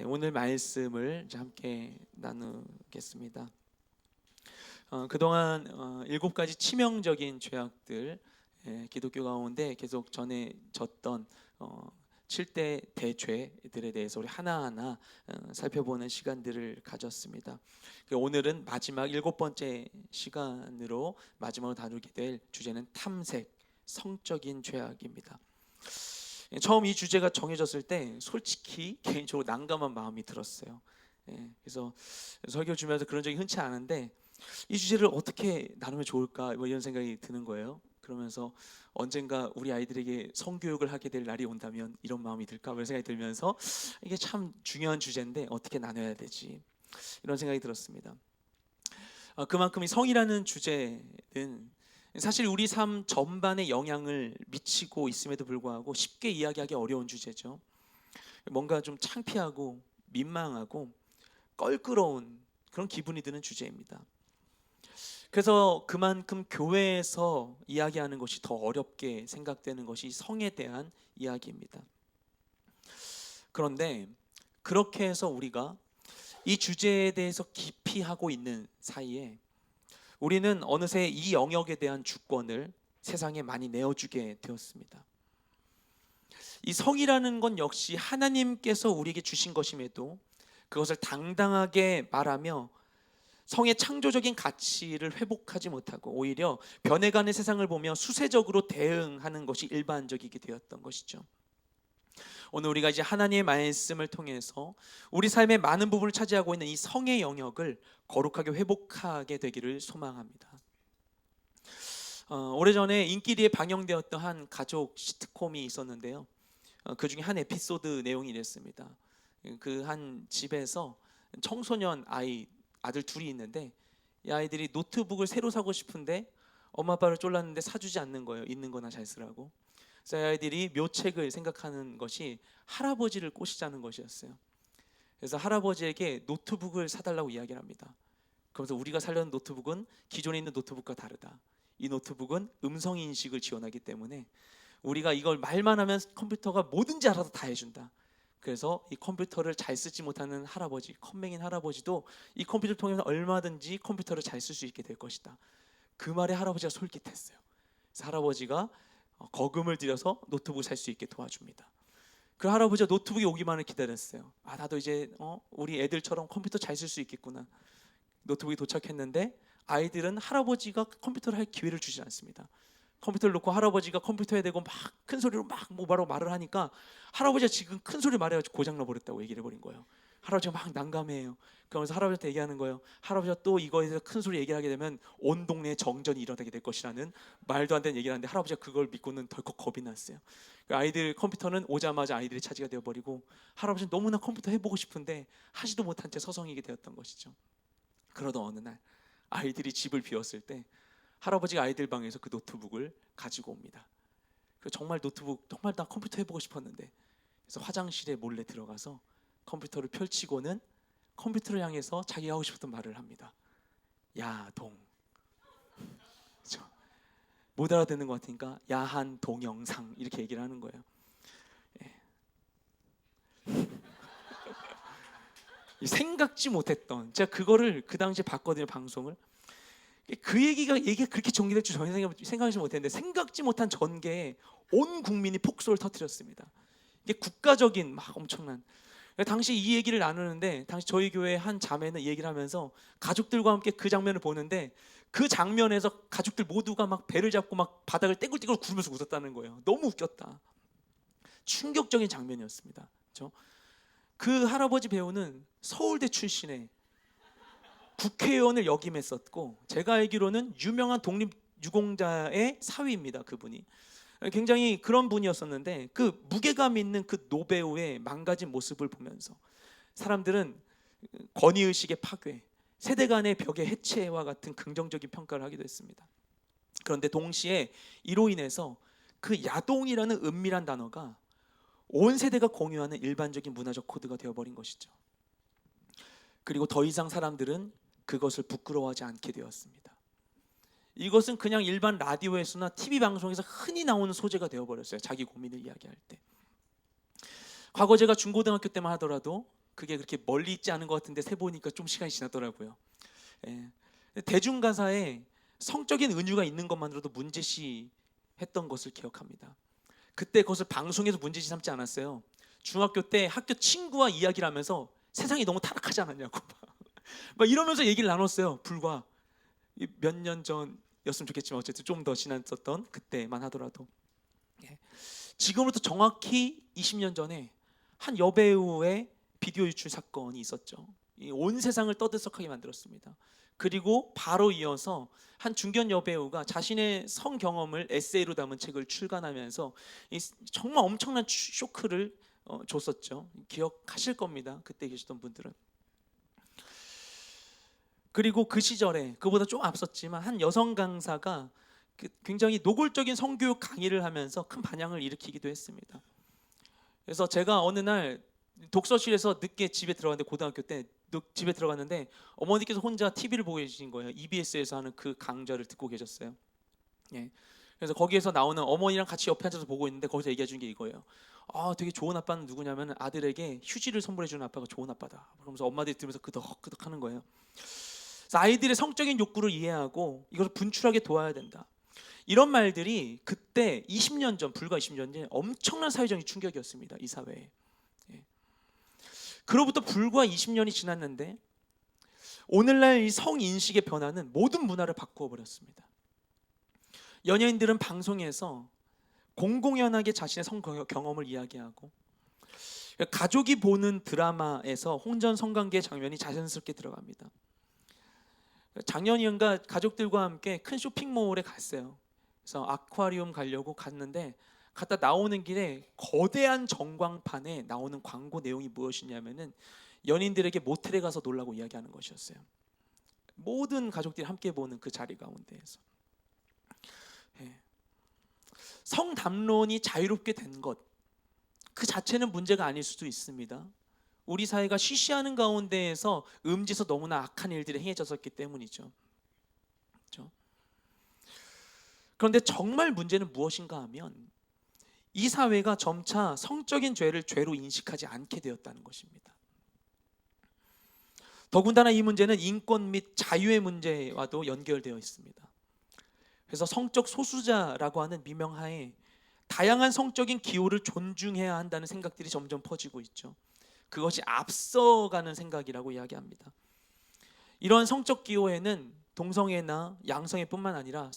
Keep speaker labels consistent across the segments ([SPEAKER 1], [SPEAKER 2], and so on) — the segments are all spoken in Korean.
[SPEAKER 1] 오늘 말씀을 이제 함께 나누겠습니다. 그동안 7가지 치명적인 죄악들, 기독교 가운데 계속 전해졌던 7대 대죄들에 대해서 우리 하나하나 살펴보는 시간들을 가졌습니다. 오늘은 마지막 7번째 시간으로 마지막으로 다루게 될 주제는 탐색, 성적인 죄악입니다. 처음 이 주제가 정해졌을 때 솔직히 개인적으로 난감한 마음이 들었어요. 그래서 설교 주면서 그런 적이 흔치 않은데 이 주제를 어떻게 나누면 좋을까 이런 생각이 드는 거예요. 그러면서 언젠가 우리 아이들에게 성교육을 하게 될 날이 온다면 이런 마음이 들까 이런 생각이 들면서 이게 참 중요한 주제인데 어떻게 나눠야 되지 이런 생각이 들었습니다. 그만큼 이 성이라는 주제는 사실 우리 삶 전반에 영향을 미치고 있음에도 불구하고 쉽게 이야기하기 어려운 주제죠. 뭔가 좀 창피하고 민망하고 껄끄러운 그런 기분이 드는 주제입니다. 그래서 그만큼 교회에서 이야기하는 것이 더 어렵게 생각되는 것이 성에 대한 이야기입니다. 그런데 그렇게 해서 우리가 이 주제에 대해서 깊이 하고 있는 사이에 우리는 어느새 이 영역에 대한 주권을 세상에 많이 내어주게 되었습니다. 이 성이라는 건 역시 하나님께서 우리에게 주신 것임에도 그것을 당당하게 말하며 성의 창조적인 가치를 회복하지 못하고 오히려 변해가는 세상을 보며 수세적으로 대응하는 것이 일반적이게 되었던 것이죠. 오늘 우리가 이제 하나님의 말씀을 통해서 우리 삶의 많은 부분을 차지하고 있는 이 성의 영역을 거룩하게 회복하게 되기를 소망합니다. 오래전에 인기리에 방영되었던 한 가족 시트콤이 있었는데요. 그 중에 한 에피소드 내용이 이랬습니다. 그 한 집에서 청소년 아들 둘이 있는데 이 아이들이 노트북을 새로 사고 싶은데 엄마 아빠를 쫄랐는데 사주지 않는 거예요. 있는 거나 잘 쓰라고. 그래서 이 아이들이 묘책을 생각하는 것이 할아버지를 꼬시자는 것이었어요. 그래서 할아버지에게 노트북을 사달라고 이야기를 합니다. 그러면서 우리가 살려는 노트북은 기존에 있는 노트북과 다르다. 이 노트북은 음성 인식을 지원하기 때문에 우리가 이걸 말만 하면 컴퓨터가 뭐든지 알아서 다 해준다. 그래서 이 컴퓨터를 잘 쓰지 못하는 할아버지, 컴맹인 할아버지도 이 컴퓨터를 통해서 얼마든지 컴퓨터를 잘 쓸 수 있게 될 것이다. 그 말에 할아버지가 솔깃했어요. 그래서 할아버지가 거금을 들여서 노트북을 살 수 있게 도와줍니다. 그 할아버지가 노트북이 오기만을 기다렸어요. 나도 이제 우리 애들처럼 컴퓨터 잘 쓸 수 있겠구나. 노트북이 도착했는데 아이들은 할아버지가 컴퓨터를 할 기회를 주지 않습니다. 컴퓨터를 놓고 할아버지가 컴퓨터에 대고 막 큰 소리로 막 뭐바로 말을 하니까 할아버지가 지금 큰 소리 말해가지고 고장 나버렸다고 얘기를 해버린 거예요. 할아버지가 막 난감해요. 그러면서 할아버지한테 얘기하는 거예요. 할아버지가 또 이거에 대해서 큰 소리 얘기를 하게 되면 온 동네에 정전이 일어나게 될 것이라는 말도 안 되는 얘기를 하는데 할아버지가 그걸 믿고는 덜컥 겁이 났어요. 아이들 컴퓨터는 오자마자 아이들의 차지가 되어버리고 할아버지는 너무나 컴퓨터 해보고 싶은데 하지도 못한 채 서성이게 되었던 것이죠. 그러던 어느 날 아이들이 집을 비웠을 때 할아버지가 아이들 방에서 그 노트북을 가지고 옵니다. 정말 노트북 정말 나 컴퓨터 해보고 싶었는데 그래서 화장실에 몰래 들어가서 컴퓨터를 펼치고는 컴퓨터를 향해서 자기가 하고 싶었던 말을 합니다. 야동. 그렇죠? 못 알아듣는 것 같으니까 야한 동영상 이렇게 얘기를 하는 거예요. 생각지 못했던 제가 그거를 그 당시에 봤거든요. 방송을. 그 얘기가 그렇게 전개될 줄 전혀 생각하지 못했는데 생각지 못한 전개에 온 국민이 폭소를 터뜨렸습니다. 이게 국가적인 막 엄청난. 당시 이 얘기를 나누는데 당시 저희 교회 한 자매는 이 얘기를 하면서 가족들과 함께 그 장면을 보는데 그 장면에서 가족들 모두가 막 배를 잡고 막 바닥을 떼굴떼굴 구르면서 웃었다는 거예요. 너무 웃겼다. 충격적인 장면이었습니다. 그렇죠? 그 할아버지 배우는 서울대 출신의 국회의원을 역임했었고 제가 알기로는 유명한 독립유공자의 사위입니다. 그분이 굉장히 그런 분이었었는데 그 무게감 있는 그 노배우의 망가진 모습을 보면서 사람들은 권위의식의 파괴, 세대 간의 벽의 해체와 같은 긍정적인 평가를 하기도 했습니다. 그런데 동시에 이로 인해서 그 야동이라는 은밀한 단어가 온 세대가 공유하는 일반적인 문화적 코드가 되어버린 것이죠. 그리고 더 이상 사람들은 그것을 부끄러워하지 않게 되었습니다. 이것은 그냥 일반 라디오에서나 TV 방송에서 흔히 나오는 소재가 되어버렸어요. 자기 고민을 이야기할 때. 과거 제가 중고등학교 때만 하더라도 그게 그렇게 멀리 있지 않은 것 같은데 세보니까 좀 시간이 지났더라고요. 예. 대중가사에 성적인 은유가 있는 것만으로도 문제시 했던 것을 기억합니다. 그때 그것을 방송에서 문제시 삼지 않았어요. 중학교 때 학교 친구와 이야기를 하면서 세상이 너무 타락하지 않았냐고 막 이러면서 얘기를 나눴어요. 불과 몇 년 전이었으면 좋겠지만 어쨌든 좀 더 지났었던 그때만 하더라도. 예. 지금으로부터 정확히 20년 전에 한 여배우의 비디오 유출 사건이 있었죠. 온 세상을 떠들썩하게 만들었습니다. 그리고 바로 이어서 한 중견 여배우가 자신의 성 경험을 에세이로 담은 책을 출간하면서 정말 엄청난 쇼크를 줬었죠. 기억하실 겁니다. 그때 계셨던 분들은. 그리고 그 시절에 그보다 좀 앞섰지만 한 여성 강사가 굉장히 노골적인 성교육 강의를 하면서 큰 반향을 일으키기도 했습니다. 그래서 제가 어느 날 독서실에서 늦게 집에 들어갔는데, 고등학교 때 집에 들어갔는데 어머니께서 혼자 TV를 보고 계신 거예요. EBS에서 하는 그 강좌를 듣고 계셨어요. 예. 그래서 거기에서 나오는, 어머니랑 같이 옆에 앉아서 보고 있는데 거기서 얘기해 준 게 이거예요. 되게 좋은 아빠는 누구냐면 아들에게 휴지를 선물해 주는 아빠가 좋은 아빠다. 그러면서 엄마들이 들으면서 끄덕끄덕 하는 거예요. 그래서 아이들의 성적인 욕구를 이해하고 이것을 분출하게 도와야 된다. 이런 말들이 그때 20년 전, 불과 20년 전 엄청난 사회적인 충격이었습니다. 이 사회에. 예. 그로부터 불과 20년이 지났는데 오늘날 이 성인식의 변화는 모든 문화를 바꾸어 버렸습니다. 연예인들은 방송에서 공공연하게 자신의 성 경험을 이야기하고, 가족이 보는 드라마에서 혼전 성관계 장면이 자연스럽게 들어갑니다. 작년인가 가족들과 함께 큰 쇼핑몰에 갔어요. 그래서 아쿠아리움 가려고 갔는데 갔다 나오는 길에 거대한 전광판에 나오는 광고 내용이 무엇이냐면은 연인들에게 모텔에 가서 놀라고 이야기하는 것이었어요. 모든 가족들이 함께 보는 그 자리 가운데에서. 성담론이 자유롭게 된 것, 그 자체는 문제가 아닐 수도 있습니다. 우리 사회가 쉬쉬하는 가운데에서 음지에서 너무나 악한 일들이 행해졌었기 때문이죠. 그렇죠? 그런데 정말 문제는 무엇인가 하면 이 사회가 점차 성적인 죄를 죄로 인식하지 않게 되었다는 것입니다. 더군다나 이 문제는 인권 및 자유의 문제와도 연결되어 있습니다. 그래서 성적 소수자라고 하는 미명하에 다양한 성적인 기호를 존중해야 한다는 생각들이 점점 퍼지고 있죠. 그것이 앞서가는 생각이라고 이야기합니다. 이런 성적 기호에는 동성애나 양성애뿐만 아니라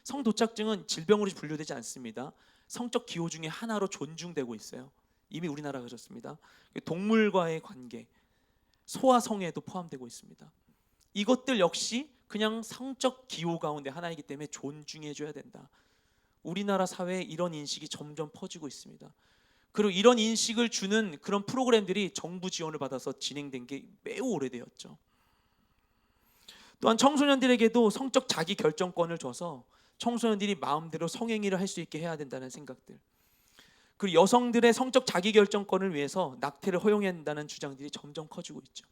[SPEAKER 1] 성도착증은 질병으로 분류되지 않습니다. 성적 기호 중에 하나로 존중되고 있어요. 이미 우리나라가 그렇습니다. 동물과의 관계, 소아 성애도 포함되고 있습니다. 이것들 역시 그냥 성적 기호 가운데 하나이기 때문에 존중해줘야 된다. 우리나라 사회에 이런 인식이 점점 퍼지고 있습니다. 그리고 이런 인식을 주는 그런 프로그램들이 정부 지원을 받아서 진행된 게 매우 오래되었죠. 또한 청소년들에게도 성적 자기 결정권을 줘서 청소년들이 마음대로 성행위를 할 수 있게 해야 된다는 생각들, 그리고 여성들의 성적 자기 결정권을 위해서 낙태를 허용해야 한다는 주장들이 점점 커지고 있죠.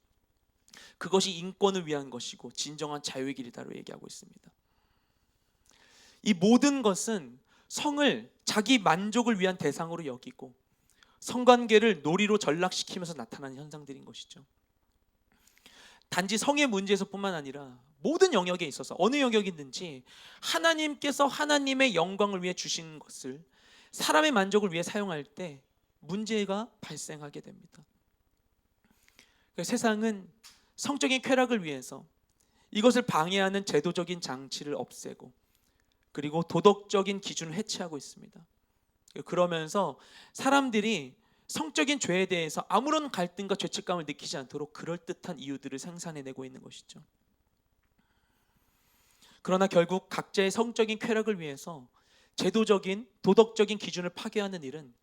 [SPEAKER 1] 그것이 인권을 위한 것이고 진정한 자유의 길이다로 얘기하고 있습니다. 이 모든 것은 성을 자기 만족을 위한 대상으로 여기고 성관계를 놀이로 전락시키면서 나타나는 현상들인 것이죠. 단지 성의 문제에서뿐만 아니라 모든 영역에 있어서 어느 영역이든지 하나님께서 하나님의 영광을 위해 주신 것을 사람의 만족을 위해 사용할 때 문제가 발생하게 됩니다. 세상은 성적인 쾌락을 위해서 이것을 방해하는 제도적인 장치를 없애고 그리고 도덕적인 기준을 해체하고 있습니다. 그러면서 사람들이 성적인 죄에 대해서 아무런 갈등과 죄책감을 느끼지 않도록 그럴듯한 이유들을 생산해내고 있는 것이죠. 그러나 결국 각자의 성적인 쾌락을 위해서 제도적인 도덕적인 기준을 파괴하는 일은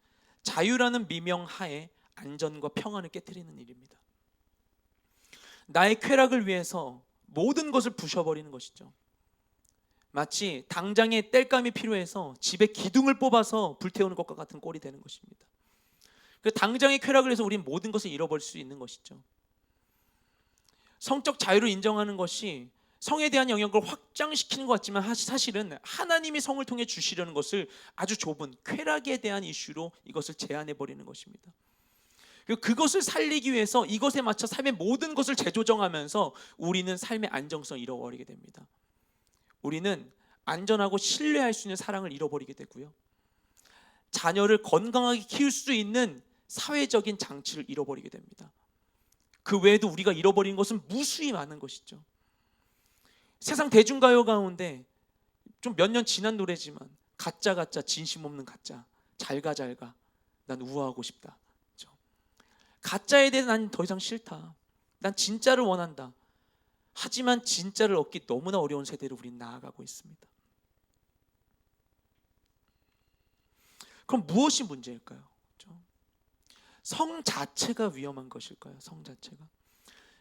[SPEAKER 1] 자유라는 미명 하에 안전과 평안을 깨트리는 일입니다. 나의 쾌락을 위해서 모든 것을 부셔버리는 것이죠. 마치 당장에 땔감이 필요해서 집에 기둥을 뽑아서 불태우는 것과 같은 꼴이 되는 것입니다. 그 당장의 쾌락을 위해서 우리는 모든 것을 잃어버릴 수 있는 것이죠. 성적 자유를 인정하는 것이 성에 대한 영역을 확장시키는 것 같지만 사실은 하나님이 성을 통해 주시려는 것을 아주 좁은 쾌락에 대한 이슈로 이것을 제한해 버리는 것입니다. 그것을 살리기 위해서 이것에 맞춰 삶의 모든 것을 재조정하면서 우리는 삶의 안정성을 잃어버리게 됩니다. 우리는 안전하고 신뢰할 수 있는 사랑을 잃어버리게 되고요, 자녀를 건강하게 키울 수 있는 사회적인 장치를 잃어버리게 됩니다. 그 외에도 우리가 잃어버린 것은 무수히 많은 것이죠. 세상 대중가요 가운데 좀 몇 년 지난 노래지만 가짜 진심 없는 가짜, 잘가 난 우아하고 싶다. 그렇죠? 가짜에 대해 난 더 이상 싫다. 난 진짜를 원한다. 하지만 진짜를 얻기 너무나 어려운 세대로 우리는 나아가고 있습니다. 그럼 무엇이 문제일까요? 그렇죠? 성 자체가 위험한 것일까요? 성 자체가.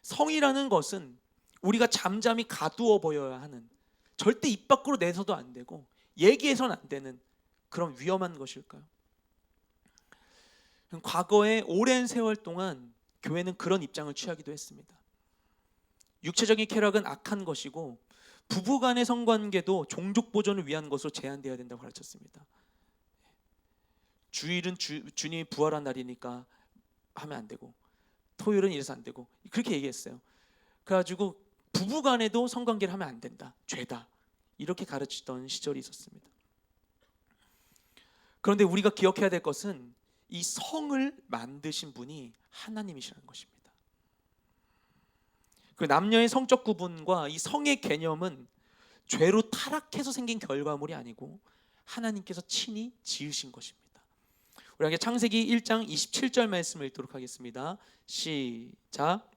[SPEAKER 1] 성이라는 것은 우리가 잠잠히 가두어 보여야 하는, 절대 입 밖으로 내서도 안 되고 얘기해서는 안 되는 그런 위험한 것일까요? 과거에 오랜 세월 동안 교회는 그런 입장을 취하기도 했습니다. 육체적인 쾌락은 악한 것이고 부부 간의 성관계도 종족 보존을 위한 것으로 제한되어야 된다고 가르쳤습니다. 주일은 주님이 부활한 날이니까 하면 안 되고, 토요일은 이래서 안 되고, 그렇게 얘기했어요. 그래가지고 부부 간에도 성관계를 하면 안 된다, 죄다, 이렇게 가르치던 시절이 있었습니다. 그런데 우리가 기억해야 될 것은 이 성을 만드신 분이 하나님이시라는 것입니다. 그 남녀의 성적 구분과 이 성의 개념은 죄로 타락해서 생긴 결과물이 아니고 하나님께서 친히 지으신 것입니다. 우리 함께 창세기 1장 27절 말씀을 읽도록 하겠습니다. 시작.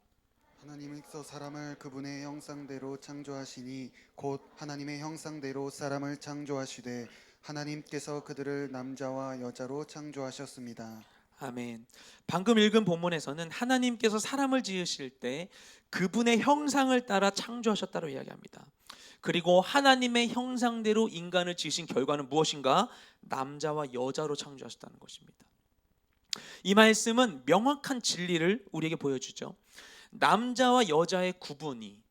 [SPEAKER 2] 하나님께서 사람을 그분의 형상대로 창조하시니 곧 하나님의 형상대로 사람을 창조하시되 하나님께서 그들을 남자와 여자로 창조하셨습니다.
[SPEAKER 1] 아멘. 방금 읽은 본문에서는 하나님께서 사람을 지으실 때 그분의 형상을 따라 창조하셨다고 이야기합니다. 그리고 하나님의 형상대로 인간을 지으신 결과는 무엇인가? 남자와 여자로 창조하셨다는 것입니다. 이 말씀은 명확한 진리를 우리에게 보여주죠. 남자와 여자의 구분이,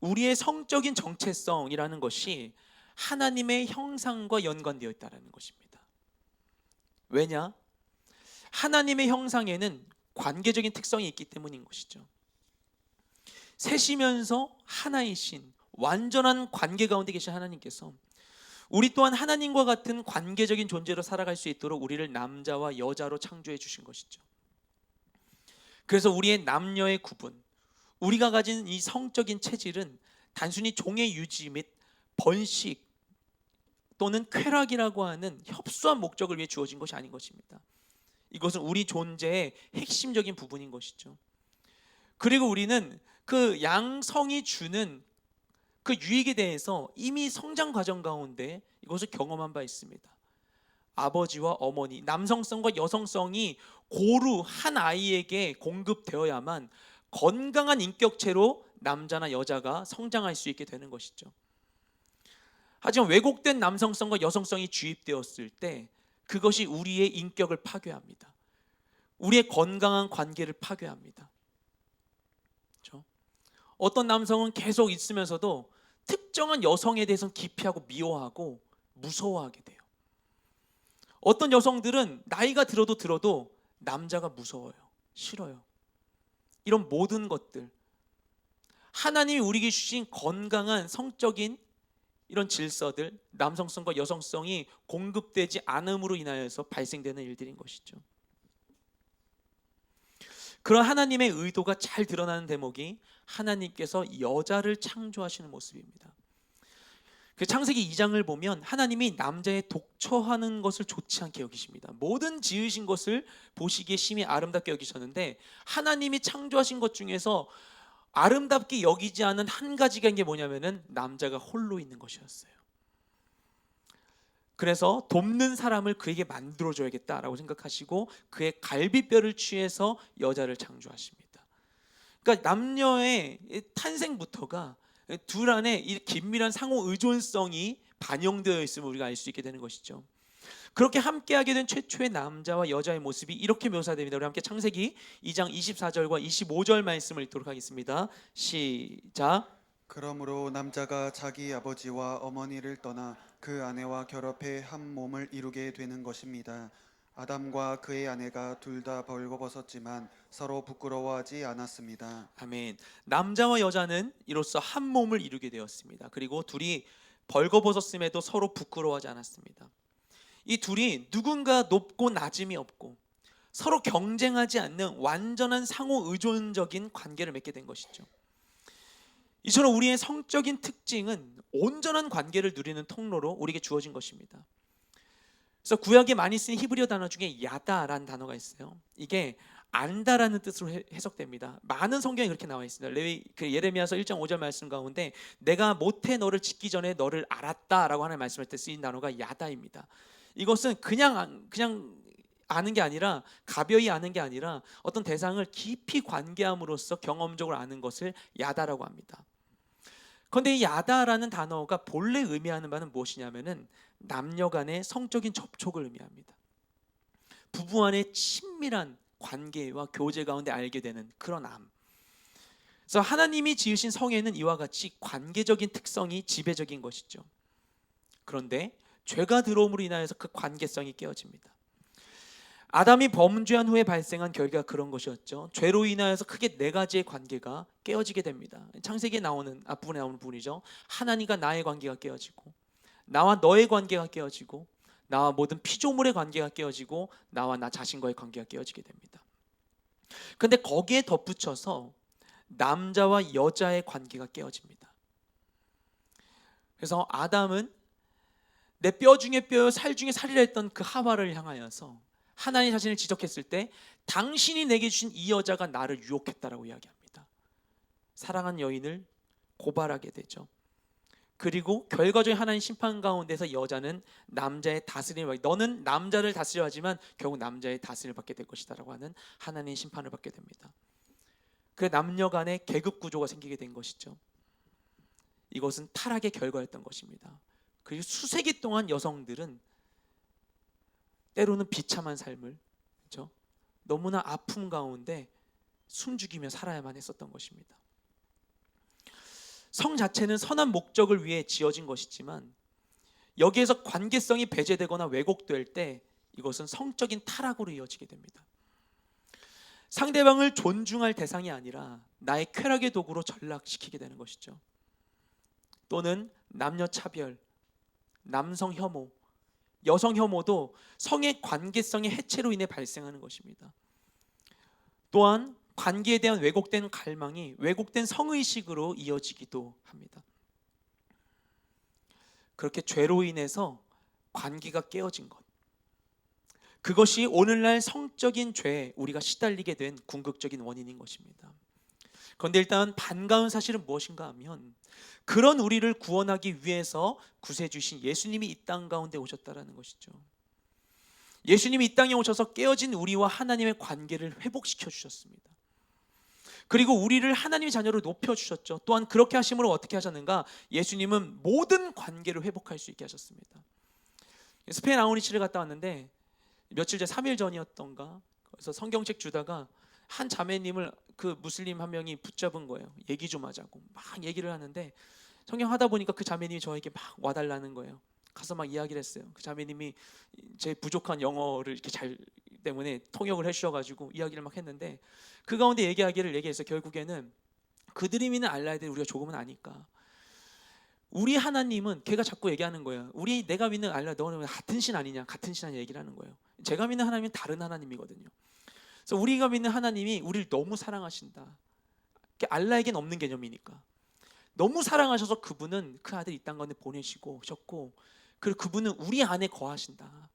[SPEAKER 1] 우리의 성적인 정체성이라는 것이 하나님의 형상과 연관되어 있다는 것입니다. 왜냐? 하나님의 형상에는 관계적인 특성이 있기 때문인 것이죠. 셋이면서 하나이신 완전한 관계 가운데 계신 하나님께서 우리 또한 하나님과 같은 관계적인 존재로 살아갈 수 있도록 우리를 남자와 여자로 창조해 주신 것이죠. 그래서 우리의 남녀의 구분, 우리가 가진 이 성적인 체질은 단순히 종의 유지 및 번식 또는 쾌락이라고 하는 협소한 목적을 위해 주어진 것이 아닌 것입니다. 이것은 우리 존재의 핵심적인 부분인 것이죠. 그리고 우리는 그 양성이 주는 그 유익에 대해서 이미 성장 과정 가운데 이것을 경험한 바 있습니다. 아버지와 어머니, 남성성과 여성성이 고루 한 아이에게 공급되어야만 건강한 인격체로 남자나 여자가 성장할 수 있게 되는 것이죠. 하지만 왜곡된 남성성과 여성성이 주입되었을 때 그것이 우리의 인격을 파괴합니다. 우리의 건강한 관계를 파괴합니다. 그렇죠? 어떤 남성은 계속 있으면서도 특정한 여성에 대해서는 기피하고 미워하고 무서워하게 돼요. 어떤 여성들은 나이가 들어도 남자가 무서워요, 싫어요. 이런 모든 것들, 하나님이 우리에게 주신 건강한 성적인 이런 질서들, 남성성과 여성성이 공급되지 않음으로 인하여서 발생되는 일들인 것이죠. 그런 하나님의 의도가 잘 드러나는 대목이 하나님께서 여자를 창조하시는 모습입니다. 그 창세기 2장을 보면 하나님이 남자의 독처하는 것을 좋지 않게 여기십니다. 모든 지으신 것을 보시기에 심히 아름답게 여기셨는데 하나님이 창조하신 것 중에서 아름답게 여기지 않은 한 가지가 있는 게 뭐냐면은 남자가 홀로 있는 것이었어요. 그래서 돕는 사람을 그에게 만들어줘야겠다라고 생각하시고 그의 갈비뼈를 취해서 여자를 창조하십니다. 그러니까 남녀의 탄생부터가 둘 안에 이 긴밀한 상호 의존성이 반영되어 있음을 우리가 알 수 있게 되는 것이죠. 그렇게 함께하게 된 최초의 남자와 여자의 모습이 이렇게 묘사됩니다. 우리 함께 창세기 2장 24절과 25절 말씀을 읽도록 하겠습니다. 시작.
[SPEAKER 2] 그러므로 남자가 자기 아버지와 어머니를 떠나 그 아내와 결합해 한 몸을 이루게 되는 것입니다. 아담과 그의 아내가 둘 다 벌거벗었지만 서로 부끄러워하지 않았습니다.
[SPEAKER 1] 아멘. 남자와 여자는 이로써 한 몸을 이루게 되었습니다. 그리고 둘이 벌거벗었음에도 서로 부끄러워하지 않았습니다. 이 둘이 누군가 높고 낮음이 없고 서로 경쟁하지 않는 완전한 상호 의존적인 관계를 맺게 된 것이죠. 이처럼 우리의 성적인 특징은 온전한 관계를 누리는 통로로 우리에게 주어진 것입니다. 그래서 구약에 많이 쓰인 히브리어 단어 중에 야다라는 단어가 있어요. 이게 안다라는 뜻으로 해석됩니다. 많은 성경에 그렇게 나와 있습니다. 예레미야서 1장 5절 말씀 가운데 내가 모태 너를 짓기 전에 너를 알았다라고 하는 말씀할 때 쓰인 단어가 야다입니다. 이것은 그냥 아는 게 아니라 가벼이 아는 게 아니라 어떤 대상을 깊이 관계함으로써 경험적으로 아는 것을 야다라고 합니다. 그런데 이 야다라는 단어가 본래 의미하는 바는 무엇이냐면은 남녀 간의 성적인 접촉을 의미합니다. 부부 간의 친밀한 관계와 교제 가운데 알게 되는 그런 암. 그래서 하나님이 지으신 성에는 이와 같이 관계적인 특성이 지배적인 것이죠. 그런데 죄가 들어옴으로 인하여서 그 관계성이 깨어집니다. 아담이 범죄한 후에 발생한 결과가 그런 것이었죠. 죄로 인하여서 크게 네 가지의 관계가 깨어지게 됩니다. 창세기에 나오는 앞부분에 나오는 부분이죠. 하나님과 나의 관계가 깨어지고, 나와 너의 관계가 깨어지고, 나와 모든 피조물의 관계가 깨어지고, 나와 나 자신과의 관계가 깨어지게 됩니다. 그런데 거기에 덧붙여서 남자와 여자의 관계가 깨어집니다. 그래서 아담은 내 뼈 중에 뼈요 살 중에 살이라 했던 그 하와를 향하여서 하나님 자신을 지적했을 때 당신이 내게 주신 이 여자가 나를 유혹했다라고 이야기합니다. 사랑한 여인을 고발하게 되죠. 그리고 결과적인 하나님 심판 가운데서 여자는 남자의 다스림을, 너는 남자를 다스려 하지만 결국 남자의 다스림을 받게 될 것이다 라고 하는 하나님의 심판을 받게 됩니다. 그 남녀 간의 계급 구조가 생기게 된 것이죠. 이것은 타락의 결과였던 것입니다. 그리고 수세기 동안 여성들은 때로는 비참한 삶을, 그렇죠? 너무나 아픔 가운데 숨죽이며 살아야만 했었던 것입니다. 성 자체는 선한 목적을 위해 지어진 것이지만 여기에서 관계성이 배제되거나 왜곡될 때 이것은 성적인 타락으로 이어지게 됩니다. 상대방을 존중할 대상이 아니라 나의 쾌락의 도구로 전락시키게 되는 것이죠. 또는 남녀 차별, 남성 혐오, 여성 혐오도 성의 관계성의 해체로 인해 발생하는 것입니다. 또한 관계에 대한 왜곡된 갈망이 왜곡된 성의식으로 이어지기도 합니다. 그렇게 죄로 인해서 관계가 깨어진 것, 그것이 오늘날 성적인 죄에 우리가 시달리게 된 궁극적인 원인인 것입니다. 그런데 일단 반가운 사실은 무엇인가 하면 그런 우리를 구원하기 위해서 구세주신 예수님이 이 땅 가운데 오셨다라는 것이죠. 예수님이 이 땅에 오셔서 깨어진 우리와 하나님의 관계를 회복시켜 주셨습니다. 그리고 우리를 하나님의 자녀로 높여주셨죠. 또한 그렇게 하심으로 어떻게 하셨는가? 예수님은 모든 관계를 회복할 수 있게 하셨습니다. 스페인 아우리치를 갔다 왔는데 며칠 전 3일 전이었던가, 그래서 성경책 주다가 한 자매님을 그 무슬림 한 명이 붙잡은 거예요. 얘기 좀 하자고 막 얘기를 하는데 성경 하다 보니까 그 자매님이 저에게 막 와달라는 거예요. 가서 막 이야기를 했어요. 그 자매님이 제 부족한 영어를 이렇게 잘 때문에 통역을 해주셔가지고 이야기를 막 했는데 그 가운데 얘기해서 결국에는 그들이 믿는 알라에 대해 우리가 조금은 아니까 우리 하나님은, 걔가 자꾸 얘기하는 거예요. 내가 믿는 알라, 너는 같은 신 아니냐, 같은 신 아니냐 얘기를 하는 거예요. 제가 믿는 하나님은 다른 하나님이거든요. 그래서 우리가 믿는 하나님이 우리를 너무 사랑하신다. 알라에겐 없는 개념이니까 너무 사랑하셔서 그분은 그 아들 이 땅 가운데 보내시고 오셨고, 그리고 그분은 우리 안에 거하신다.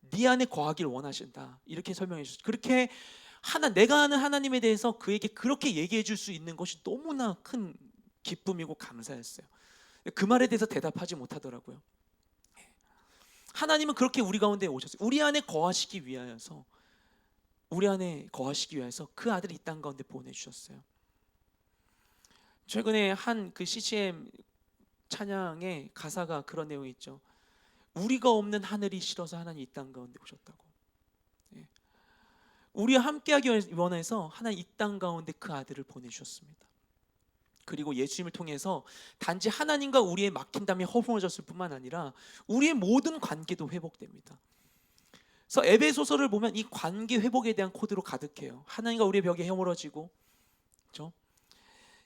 [SPEAKER 1] 네 안에 거하길 원하신다. 이렇게 설명해 주셨어요. 그렇게 내가 아는 하나님에 대해서 그에게 그렇게 얘기해 줄 수 있는 것이 너무나 큰 기쁨이고 감사였어요. 그 말에 대해서 대답하지 못하더라고요. 하나님은 그렇게 우리 가운데 오셨어요. 우리 안에 거하시기 위하여서 그 아들을 이 땅 가운데 보내주셨어요. 최근에 한 그 CCM 찬양의 가사가 그런 내용이 있죠. 우리가 없는 하늘이 싫어서 하나님 이 땅 가운데 오셨다고. 우리와 함께하기 원해서 하나님 이 땅 가운데 그 아들을 보내주셨습니다. 그리고 예수님을 통해서 단지 하나님과 우리의 막힌 담이 허물어졌을 뿐만 아니라 우리의 모든 관계도 회복됩니다. 그래서 에베소서를 보면 이 관계 회복에 대한 코드로 가득해요. 하나님과 우리의 벽이 허물어지고, 그렇죠?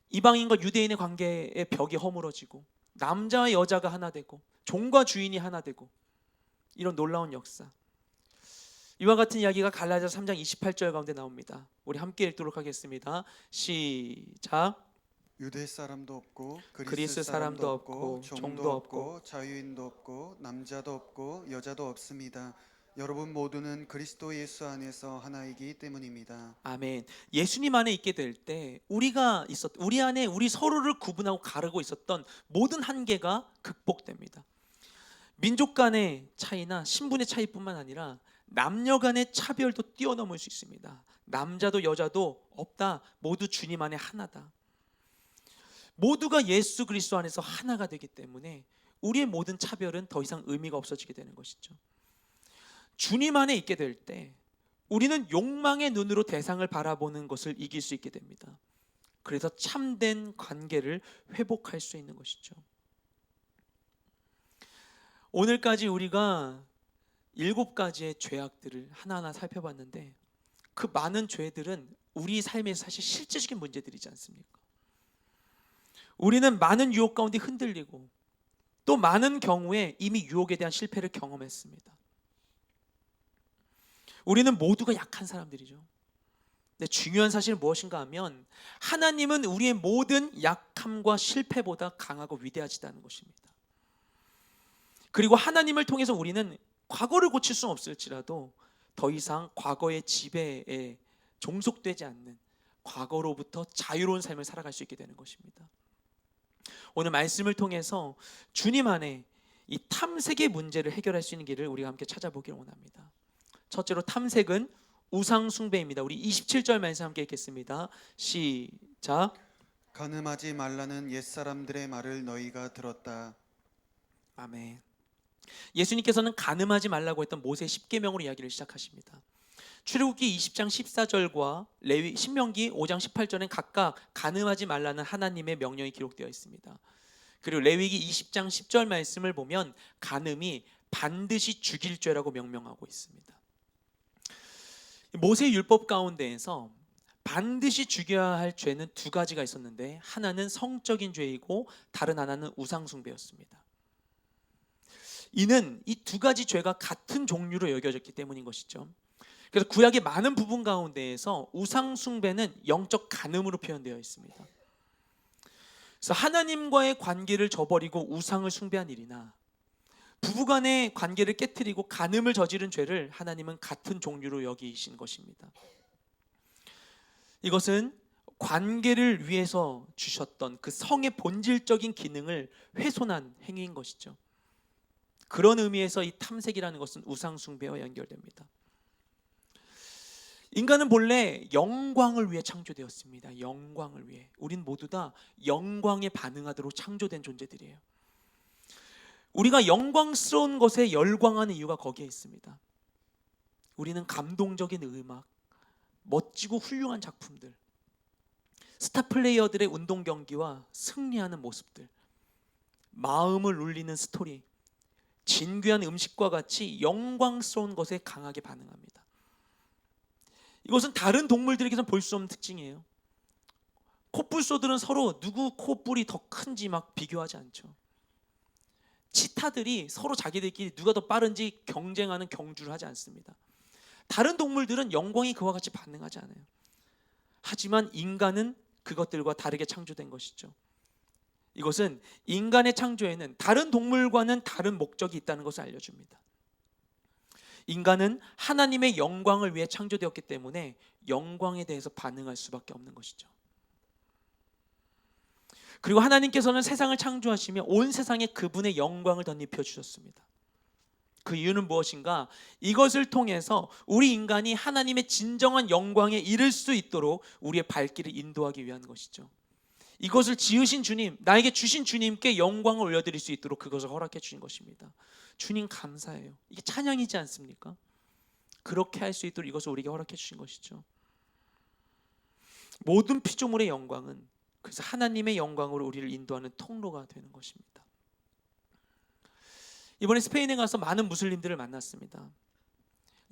[SPEAKER 1] 이방인과 유대인의 관계의 벽이 허물어지고, 남자와 여자가 하나 되고, 종과 주인이 하나 되고, 이런 놀라운 역사. 이와 같은 이야기가 갈라디아서 3장 28절 가운데 나옵니다. 우리 함께 읽도록 하겠습니다. 시작.
[SPEAKER 2] 유대 사람도 없고
[SPEAKER 1] 그리스 사람도 없고
[SPEAKER 2] 종도 없고 자유인도 없고 남자도 없고 여자도 없습니다. 여러분 모두는 그리스도 예수 안에서 하나이기 때문입니다.
[SPEAKER 1] 아멘. 예수님 안에 있게 될 때 우리 안에 우리 서로를 구분하고 가르고 있었던 모든 한계가 극복됩니다. 민족 간의 차이나 신분의 차이뿐만 아니라 남녀 간의 차별도 뛰어넘을 수 있습니다. 남자도 여자도 없다. 모두 주님 안에 하나다. 모두가 예수 그리스도 안에서 하나가 되기 때문에 우리의 모든 차별은 더 이상 의미가 없어지게 되는 것이죠. 주님 안에 있게 될 때 우리는 욕망의 눈으로 대상을 바라보는 것을 이길 수 있게 됩니다. 그래서 참된 관계를 회복할 수 있는 것이죠. 오늘까지 우리가 7가지의 죄악들을 하나하나 살펴봤는데 그 많은 죄들은 우리 삶에서 사실 실제적인 문제들이지 않습니까? 우리는 많은 유혹 가운데 흔들리고 또 많은 경우에 이미 유혹에 대한 실패를 경험했습니다. 우리는 모두가 약한 사람들이죠. 근데 중요한 사실은 무엇인가 하면 하나님은 우리의 모든 약함과 실패보다 강하고 위대하지다는 것입니다. 그리고 하나님을 통해서 우리는 과거를 고칠 수는 없을지라도 더 이상 과거의 지배에 종속되지 않는 과거로부터 자유로운 삶을 살아갈 수 있게 되는 것입니다. 오늘 말씀을 통해서 주님 안에 이 탐색의 문제를 해결할 수 있는 길을 우리가 함께 찾아보기를 원합니다. 첫째로 탐색은 우상 숭배입니다. 우리 27절 말씀 함께 읽겠습니다. 시작.
[SPEAKER 2] 간음하지 말라는 옛사람들의 말을 너희가 들었다.
[SPEAKER 1] 아멘. 예수님께서는 간음하지 말라고 했던 모세 10계명으로 이야기를 시작하십니다. 출애굽기 20장 14절과 신명기 5장 18절엔 각각 간음하지 말라는 하나님의 명령이 기록되어 있습니다. 그리고 레위기 20장 10절 말씀을 보면 간음이 반드시 죽일 죄라고 명명하고 있습니다. 모세 율법 가운데에서 반드시 죽여야 할 죄는 2가지가 있었는데 하나는 성적인 죄이고 다른 하나는 우상 숭배였습니다. 이는 이 2가지 죄가 같은 종류로 여겨졌기 때문인 것이죠. 그래서 구약의 많은 부분 가운데에서 우상 숭배는 영적 간음으로 표현되어 있습니다. 그래서 하나님과의 관계를 저버리고 우상을 숭배한 일이나 부부간의 관계를 깨트리고 간음을 저지른 죄를 하나님은 같은 종류로 여기신 것입니다. 이것은 관계를 위해서 주셨던 그 성의 본질적인 기능을 훼손한 행위인 것이죠. 그런 의미에서 이 탐색이라는 것은 우상 숭배와 연결됩니다. 인간은 본래 영광을 위해 창조되었습니다. 영광을 위해. 우린 모두 다 영광에 반응하도록 창조된 존재들이에요. 우리가 영광스러운 것에 열광하는 이유가 거기에 있습니다. 우리는 감동적인 음악, 멋지고 훌륭한 작품들, 스타 플레이어들의 운동 경기와 승리하는 모습들, 마음을 울리는 스토리, 진귀한 음식과 같이 영광스러운 것에 강하게 반응합니다. 이것은 다른 동물들에게서는 볼 수 없는 특징이에요. 코뿔소들은 서로 누구 코뿔이 더 큰지 막 비교하지 않죠. 치타들이 서로 자기들끼리 누가 더 빠른지 경쟁하는 경주를 하지 않습니다. 다른 동물들은 영광이 그와 같이 반응하지 않아요. 하지만 인간은 그것들과 다르게 창조된 것이죠. 이것은 인간의 창조에는 다른 동물과는 다른 목적이 있다는 것을 알려줍니다. 인간은 하나님의 영광을 위해 창조되었기 때문에 영광에 대해서 반응할 수밖에 없는 것이죠. 그리고 하나님께서는 세상을 창조하시며 온 세상에 그분의 영광을 덧입혀 주셨습니다. 그 이유는 무엇인가? 이것을 통해서 우리 인간이 하나님의 진정한 영광에 이를 수 있도록 우리의 발길을 인도하기 위한 것이죠. 이것을 지으신 주님, 나에게 주신 주님께 영광을 올려드릴 수 있도록 그것을 허락해 주신 것입니다. 주님 감사해요. 이게 찬양이지 않습니까? 그렇게 할 수 있도록 이것을 우리에게 허락해 주신 것이죠. 모든 피조물의 영광은 그래서 하나님의 영광으로 우리를 인도하는 통로가 되는 것입니다. 이번에 스페인에 가서 많은 무슬림들을 만났습니다.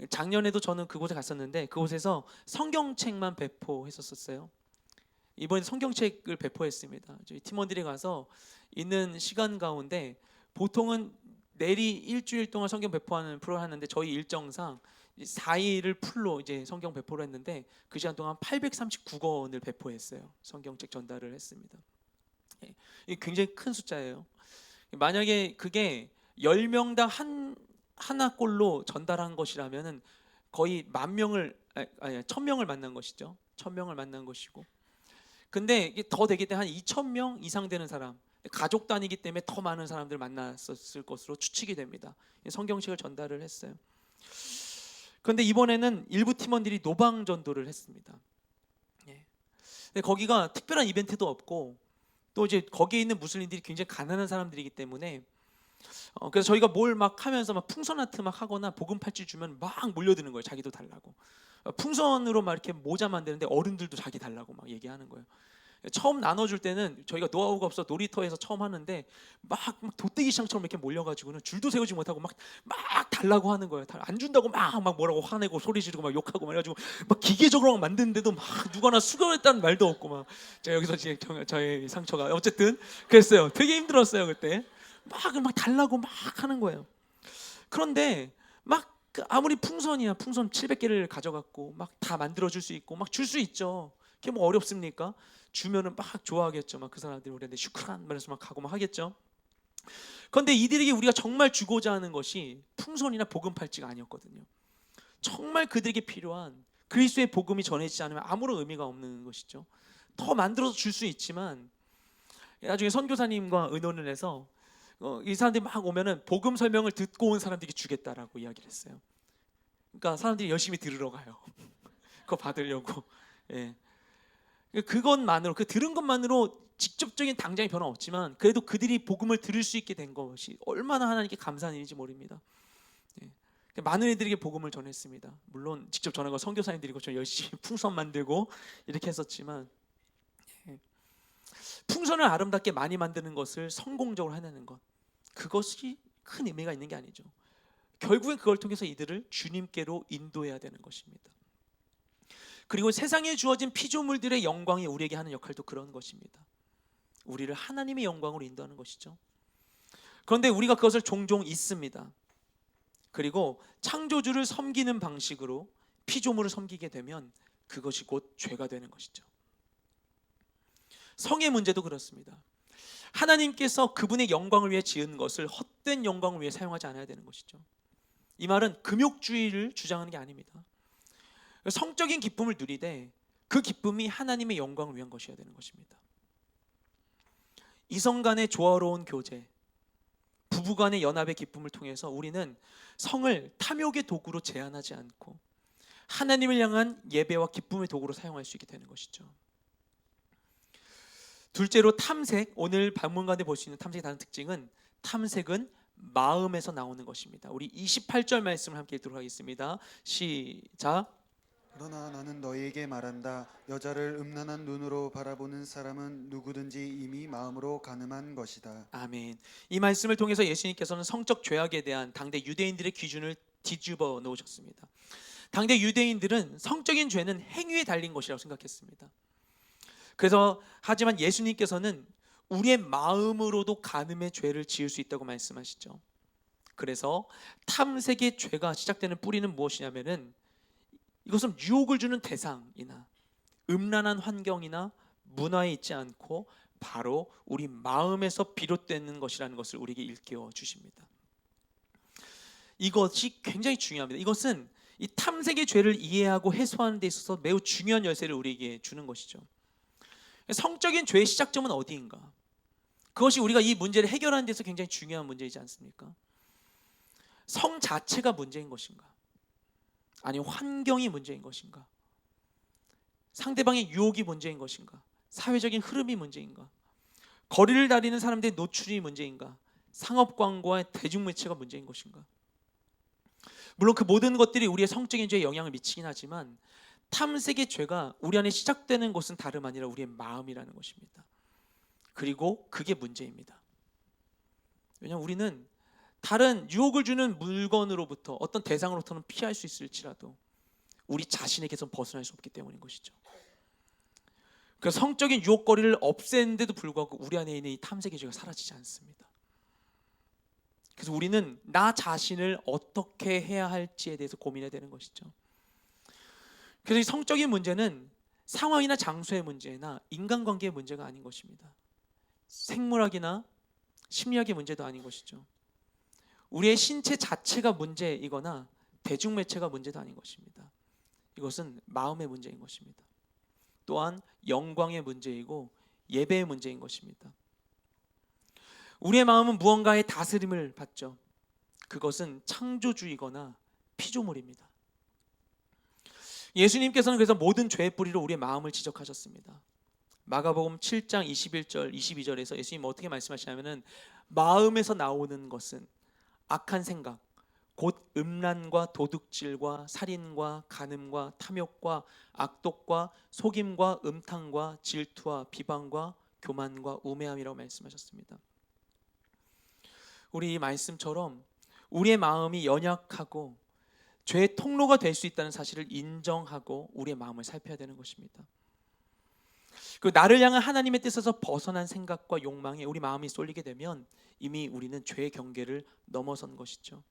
[SPEAKER 1] 작년에도 저는 그곳에 갔었는데 그곳에서 성경책만 배포했었어요. 이번에 성경책을 배포했습니다. 저희 팀원들이 가서 있는 시간 가운데 보통은 내리 일주일 동안 성경 배포하는 프로를 하는데 저희 일정상 4일을 풀로 이제 성경 배포를 했는데 그 시간 동안 839권을 배포했어요. 성경책 전달을 했습니다. 이게 굉장히 큰 숫자예요. 만약에 그게 10명당 하나꼴로 전달한 것이라면은 거의 10,000명을 아니 1,000명을 만난 것이죠. 1,000명을 만난 것이고. 근데 이게 더 되기 때문에 한 2,000명 이상 되는 사람, 가족 단위이기 때문에 더 많은 사람들 만났었을 것으로 추측이 됩니다. 성경책을 전달을 했어요. 그런데 이번에는 일부 팀원들이 노방 전도를 했습니다. 근데 거기가 특별한 이벤트도 없고 또 이제 거기에 있는 무슬림들이 굉장히 가난한 사람들이기 때문에 그래서 저희가 뭘 막 하면서 막 풍선 아트 막 하거나 복음 팔찌 주면 막 몰려드는 거예요. 자기도 달라고. 풍선으로 막 이렇게 모자 만드는데 어른들도 자기 달라고 막 얘기하는 거예요. 처음 나눠줄 때는 저희가 노하우가 없어 놀이터에서 처음 하는데 막 도떼기 시장처럼 이렇게 몰려가지고는 줄도 세우지 못하고 막 달라고 하는 거예요. 안 준다고 막 뭐라고 화내고 소리 지르고 막 욕하고 말해가지고 막 기계적으로 막 만드는데도 막 누가나 수고했다는 말도 없고 막 제가 여기서 지금 저의 상처가 어쨌든 그랬어요. 되게 힘들었어요 그때. 막 달라고 막 하는 거예요. 그런데 막 아무리 풍선이야 풍선 700개를 가져갔고 막 다 만들어줄 수 있고 막 줄 수 있죠. 그게 뭐 어렵습니까? 주면은 막 좋아하겠죠. 막 그 사람들이 우리한테 슈크란 말해서 막 하고 막 하겠죠. 그런데 이들에게 우리가 정말 주고자 하는 것이 풍선이나 복음 팔찌가 아니었거든요. 정말 그들에게 필요한 그리스도의 복음이 전해지지 않으면 아무런 의미가 없는 것이죠. 더 만들어서 줄 수 있지만 나중에 선교사님과 의논을 해서 이 사람들이 막 오면은 복음 설명을 듣고 온 사람들에게 주겠다라고 이야기를 했어요. 그러니까 사람들이 열심히 들으러 가요. 그거 받으려고. 예. 그것만으로 그 들은 것만으로 직접적인 당장의 변화 없지만 그래도 그들이 복음을 들을 수 있게 된 것이 얼마나 하나님께 감사한 일인지 모릅니다. 예. 많은 이들에게 복음을 전했습니다. 물론 직접 전한 건 선교사님들이고 저 열심히 풍선 만들고 이렇게 했었지만 풍선을 아름답게 많이 만드는 것을 성공적으로 해내는 것 그것이 큰 의미가 있는 게 아니죠. 결국엔 그걸 통해서 이들을 주님께로 인도해야 되는 것입니다. 그리고 세상에 주어진 피조물들의 영광이 우리에게 하는 역할도 그런 것입니다. 우리를 하나님의 영광으로 인도하는 것이죠. 그런데 우리가 그것을 종종 잊습니다. 그리고 창조주를 섬기는 방식으로 피조물을 섬기게 되면 그것이 곧 죄가 되는 것이죠. 성의 문제도 그렇습니다. 하나님께서 그분의 영광을 위해 지은 것을 헛된 영광을 위해 사용하지 않아야 되는 것이죠. 이 말은 금욕주의를 주장하는 게 아닙니다. 성적인 기쁨을 누리되 그 기쁨이 하나님의 영광을 위한 것이어야 되는 것입니다. 이성 간의 조화로운 교제, 부부 간의 연합의 기쁨을 통해서 우리는 성을 탐욕의 도구로 제한하지 않고 하나님을 향한 예배와 기쁨의 도구로 사용할 수 있게 되는 것이죠. 둘째로 탐색, 오늘 방문가에 볼 수 있는 탐색의 다른 특징은 탐색은 마음에서 나오는 것입니다. 우리 28절 말씀을 함께 읽도록 하겠습니다. 시작.
[SPEAKER 2] 그러나 나는 너희에게 말한다. 여자를 음란한 눈으로 바라보는 사람은 누구든지 이미 마음으로 간음한 것이다.
[SPEAKER 1] 아멘. 이 말씀을 통해서 예수님께서는 성적 죄악에 대한 당대 유대인들의 기준을 뒤집어 놓으셨습니다. 당대 유대인들은 성적인 죄는 행위에 달린 것이라고 생각했습니다. 그래서 하지만 예수님께서는 우리의 마음으로도 간음의 죄를 지을 수 있다고 말씀하시죠. 그래서 탐색의 죄가 시작되는 뿌리는 무엇이냐면은 이것은 유혹을 주는 대상이나 음란한 환경이나 문화에 있지 않고 바로 우리 마음에서 비롯되는 것이라는 것을 우리에게 일깨워 주십니다. 이것이 굉장히 중요합니다. 이것은 이 탐색의 죄를 이해하고 해소하는 데 있어서 매우 중요한 열쇠를 우리에게 주는 것이죠. 성적인 죄의 시작점은 어디인가? 그것이 우리가 이 문제를 해결하는 데서 굉장히 중요한 문제이지 않습니까? 성 자체가 문제인 것인가? 아니면 환경이 문제인 것인가? 상대방의 유혹이 문제인 것인가? 사회적인 흐름이 문제인가? 거리를 다니는 사람들의 노출이 문제인가? 상업 광고와 대중매체가 문제인 것인가? 물론 그 모든 것들이 우리의 성적인 죄에 영향을 미치긴 하지만 탐색의 죄가 우리 안에 시작되는 것은 다름 아니라 우리의 마음이라는 것입니다. 그리고 그게 문제입니다. 왜냐하면 우리는 다른 유혹을 주는 물건으로부터 어떤 대상으로부터는 피할 수 있을지라도 우리 자신에게서 벗어날 수 없기 때문인 것이죠. 그 성적인 유혹거리를 없애는데도 불구하고 우리 안에 있는 이 탐색의 죄가 사라지지 않습니다. 그래서 우리는 나 자신을 어떻게 해야 할지에 대해서 고민해야 되는 것이죠. 그래서 이 성적인 문제는 상황이나 장소의 문제나 인간관계의 문제가 아닌 것입니다. 생물학이나 심리학의 문제도 아닌 것이죠. 우리의 신체 자체가 문제이거나 대중매체가 문제도 아닌 것입니다. 이것은 마음의 문제인 것입니다. 또한 영광의 문제이고 예배의 문제인 것입니다. 우리의 마음은 무언가의 다스림을 받죠. 그것은 창조주의거나 피조물입니다. 예수님께서는 그래서 모든 죄의 뿌리로 우리의 마음을 지적하셨습니다. 마가복음 7장 21절 22절에서 예수님 어떻게 말씀하시냐면은 마음에서 나오는 것은 악한 생각, 곧 음란과 도둑질과 살인과 간음과 탐욕과 악독과 속임과 음탕과 질투와 비방과 교만과 우매함이라고 말씀하셨습니다. 우리 이 말씀처럼 우리의 마음이 연약하고 죄의 통로가 될 수 있다는 사실을 인정하고 우리의 마음을 살펴야 되는 것입니다. 그 나를 향한 하나님의 뜻에서 벗어난 생각과 욕망에 우리 마음이 쏠리게 되면 이미 우리는 죄의 경계를 넘어선 것이죠.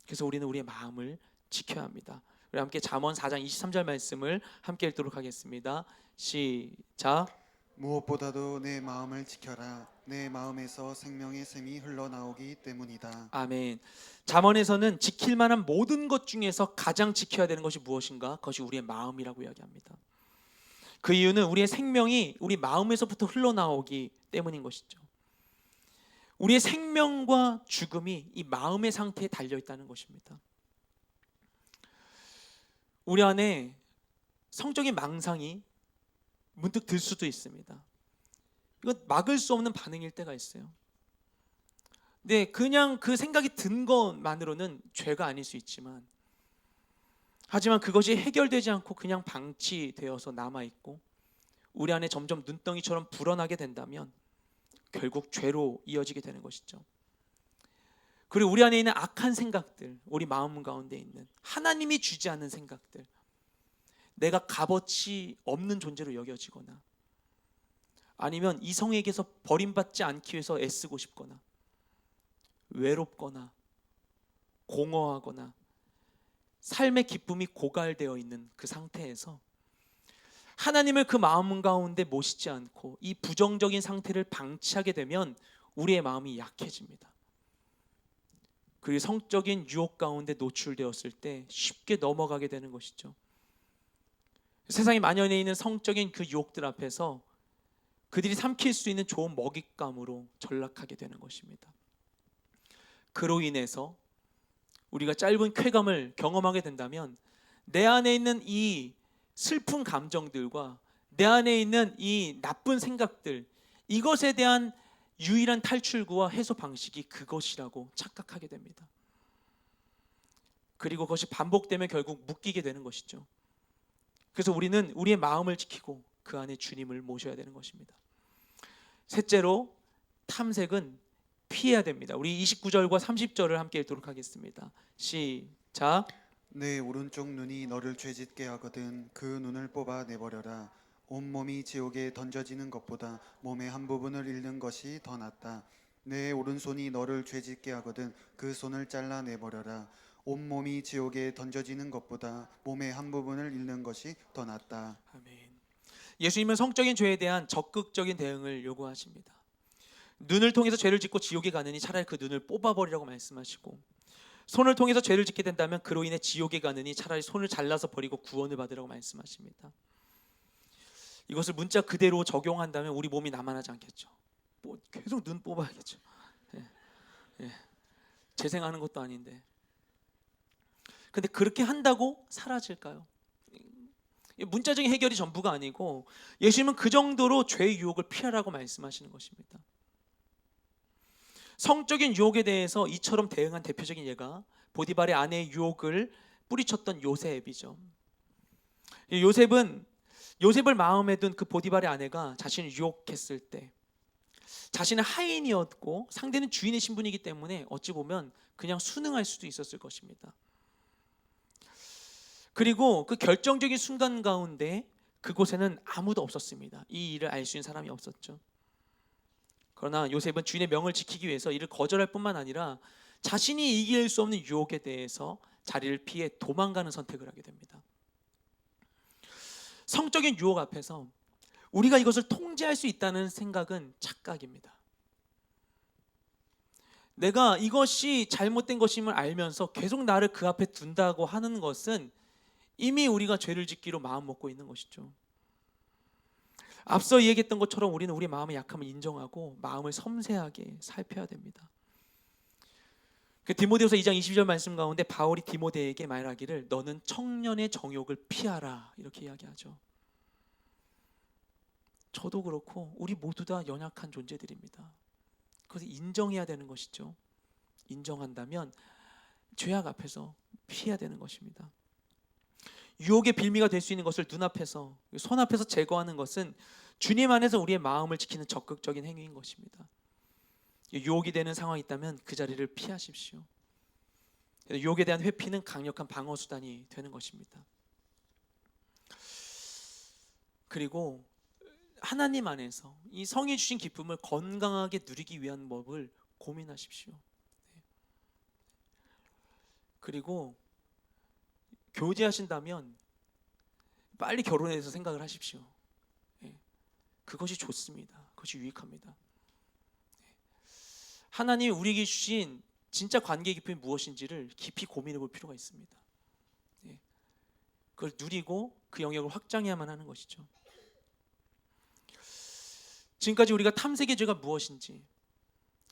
[SPEAKER 1] 그래서 우리는 우리의 마음을 지켜야 합니다. 우리 함께 잠언 4장 23절 말씀을 함께 읽도록 하겠습니다. 시작.
[SPEAKER 2] 무엇보다도 내 마음을 지켜라. 내 마음에서 생명의 샘이 흘러나오기 때문이다.
[SPEAKER 1] 아멘. 잠언에서는 지킬 만한 모든 것 중에서 가장 지켜야 되는 것이 무엇인가? 그것이 우리의 마음이라고 이야기합니다. 그 이유는 우리의 생명이 우리 마음에서부터 흘러나오기 때문인 것이죠. 우리의 생명과 죽음이 이 마음의 상태에 달려 있다는 것입니다. 우리 안에 성적인 망상이 문득 들 수도 있습니다. 이건 막을 수 없는 반응일 때가 있어요. 근데 그냥 그 생각이 든 것만으로는 죄가 아닐 수 있지만, 하지만 그것이 해결되지 않고 그냥 방치되어서 남아있고 우리 안에 점점 눈덩이처럼 불어나게 된다면 결국 죄로 이어지게 되는 것이죠. 그리고 우리 안에 있는 악한 생각들, 우리 마음 가운데 있는 하나님이 주지 않는 생각들, 내가 값어치 없는 존재로 여겨지거나 아니면 이성에게서 버림받지 않기 위해서 애쓰고 싶거나 외롭거나 공허하거나 삶의 기쁨이 고갈되어 있는 그 상태에서 하나님을 그 마음 가운데 모시지 않고 이 부정적인 상태를 방치하게 되면 우리의 마음이 약해집니다. 그리고 성적인 유혹 가운데 노출되었을 때 쉽게 넘어가게 되는 것이죠. 세상에 만연해 있는 성적인 그 유혹들 앞에서 그들이 삼킬 수 있는 좋은 먹잇감으로 전락하게 되는 것입니다. 그로 인해서 우리가 짧은 쾌감을 경험하게 된다면 내 안에 있는 이 슬픈 감정들과 내 안에 있는 이 나쁜 생각들, 이것에 대한 유일한 탈출구와 해소 방식이 그것이라고 착각하게 됩니다. 그리고 그것이 반복되면 결국 묶이게 되는 것이죠. 그래서 우리는 우리의 마음을 지키고 그 안에 주님을 모셔야 되는 것입니다. 셋째로, 탐색은 피해야 됩니다. 우리 29절과 30절을 함께 읽도록 하겠습니다. 시작.
[SPEAKER 2] 내 오른쪽 눈이 너를 죄짓게 하거든 그 눈을 뽑아 내버려라. 온몸이 지옥에 던져지는 것보다 몸의 한 부분을 잃는 것이 더 낫다. 내 오른손이 너를 죄짓게 하거든 그 손을 잘라 내버려라. 온몸이 지옥에 던져지는 것보다 몸의 한 부분을 잃는 것이 더 낫다.
[SPEAKER 1] 아멘. 예수님은 성적인 죄에 대한 적극적인 대응을 요구하십니다. 눈을 통해서 죄를 짓고 지옥에 가느니 차라리 그 눈을 뽑아버리라고 말씀하시고, 손을 통해서 죄를 짓게 된다면 그로 인해 지옥에 가느니 차라리 손을 잘라서 버리고 구원을 받으라고 말씀하십니다. 이것을 문자 그대로 적용한다면 우리 몸이 남아나지 않겠죠. 계속 눈 뽑아야겠죠. 재생하는 것도 아닌데. 근데 그렇게 한다고 사라질까요? 문자적인 해결이 전부가 아니고 예수님은 그 정도로 죄의 유혹을 피하라고 말씀하시는 것입니다. 성적인 유혹에 대해서 이처럼 대응한 대표적인 예가 보디발의 아내의 유혹을 뿌리쳤던 요셉이죠. 요셉을 마음에 둔 그 보디발의 아내가 자신을 유혹했을 때 자신은 하인이었고 상대는 주인의 신분이기 때문에 어찌 보면 그냥 순응할 수도 있었을 것입니다. 그리고 그 결정적인 순간 가운데 그곳에는 아무도 없었습니다. 이 일을 알 수 있는 사람이 없었죠. 그러나 요셉은 주인의 명을 지키기 위해서 이를 거절할 뿐만 아니라 자신이 이길 수 없는 유혹에 대해서 자리를 피해 도망가는 선택을 하게 됩니다. 성적인 유혹 앞에서 우리가 이것을 통제할 수 있다는 생각은 착각입니다. 내가 이것이 잘못된 것임을 알면서 계속 나를 그 앞에 둔다고 하는 것은 이미 우리가 죄를 짓기로 마음 먹고 있는 것이죠. 앞서 얘기했던 것처럼 우리는 우리 마음의 약함을 인정하고 마음을 섬세하게 살펴야 됩니다. 그 디모데후서 2장 22절 말씀 가운데 바울이 디모데에게 말하기를 너는 청년의 정욕을 피하라 이렇게 이야기하죠. 저도 그렇고 우리 모두 다 연약한 존재들입니다. 그것을 인정해야 되는 것이죠. 인정한다면 죄악 앞에서 피해야 되는 것입니다. 유혹의 빌미가 될 수 있는 것을 눈앞에서 손앞에서 제거하는 것은 주님 안에서 우리의 마음을 지키는 적극적인 행위인 것입니다. 유혹이 되는 상황이 있다면 그 자리를 피하십시오. 유혹에 대한 회피는 강력한 방어 수단이 되는 것입니다. 그리고 하나님 안에서 이 성이 주신 기쁨을 건강하게 누리기 위한 법을 고민하십시오. 그리고 교제하신다면 빨리 결혼해서 생각을 하십시오. 그것이 좋습니다. 그것이 유익합니다. 하나님이 우리에게 주신 진짜 관계 기쁨이 무엇인지를 깊이 고민해 볼 필요가 있습니다. 그걸 누리고 그 영역을 확장해야만 하는 것이죠. 지금까지 우리가 탐색의 죄가 무엇인지